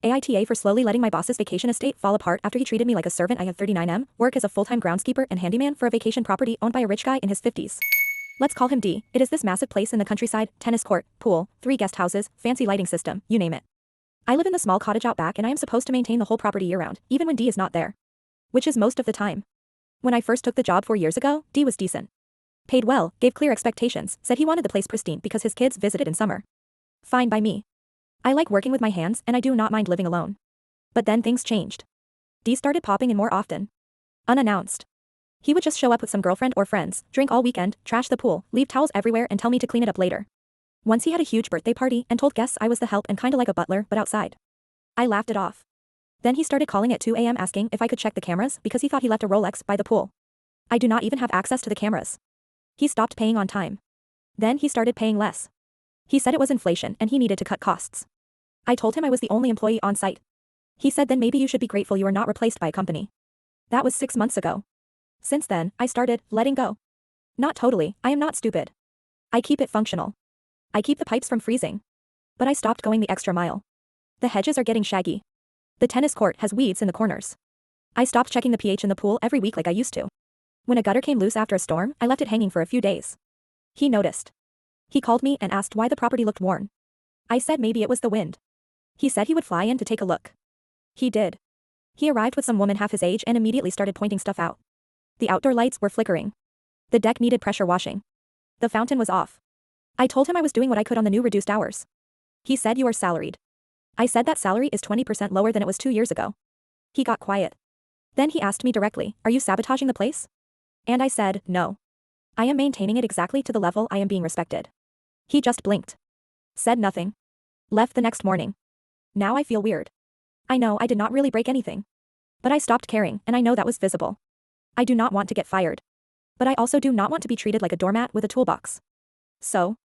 AITA for slowly letting my boss's vacation estate fall apart after he treated me like a servant. I have 39M, work as a full-time groundskeeper and handyman for a vacation property owned by a rich guy in his 50s. Let's call him D. It is this massive place in the countryside, tennis court, pool, 3 guest houses, fancy lighting system, you name it. I live in the small cottage out back and I am supposed to maintain the whole property year-round, even when D is not there. Which is most of the time. When I first took the job 4 years ago, D was decent. Paid well, gave clear expectations, said he wanted the place pristine because his kids visited in summer. Fine by me. I like working with my hands and I do not mind living alone. But then things changed. D started popping in more often. Unannounced. He would just show up with some girlfriend or friends, drink all weekend, trash the pool, leave towels everywhere and tell me to clean it up later. Once he had a huge birthday party and told guests I was the help and kinda like a butler but outside. I laughed it off. Then he started calling at 2 a.m. asking if I could check the cameras because he thought he left a Rolex by the pool. I do not even have access to the cameras. He stopped paying on time. Then he started paying less. He said it was inflation and he needed to cut costs. I told him I was the only employee on site. He said then maybe you should be grateful you are not replaced by a company. That was 6 months ago. Since then, I started letting go. Not totally, I am not stupid. I keep it functional. I keep the pipes from freezing. But I stopped going the extra mile. The hedges are getting shaggy. The tennis court has weeds in the corners. I stopped checking the pH in the pool every week like I used to. When a gutter came loose after a storm, I left it hanging for a few days. He noticed. He called me and asked why the property looked worn. I said maybe it was the wind. He said he would fly in to take a look. He did. He arrived with some woman half his age and immediately started pointing stuff out. The outdoor lights were flickering. The deck needed pressure washing. The fountain was off. I told him I was doing what I could on the new reduced hours. He said you are salaried. I said that salary is 20% lower than it was 2 years ago. He got quiet. Then he asked me directly, are you sabotaging the place? And I said, no. I am maintaining it exactly to the level I am being respected. He just blinked. Said nothing. Left the next morning. Now I feel weird. I know I did not really break anything. But I stopped caring and I know that was visible. I do not want to get fired. But I also do not want to be treated like a doormat with a toolbox. So,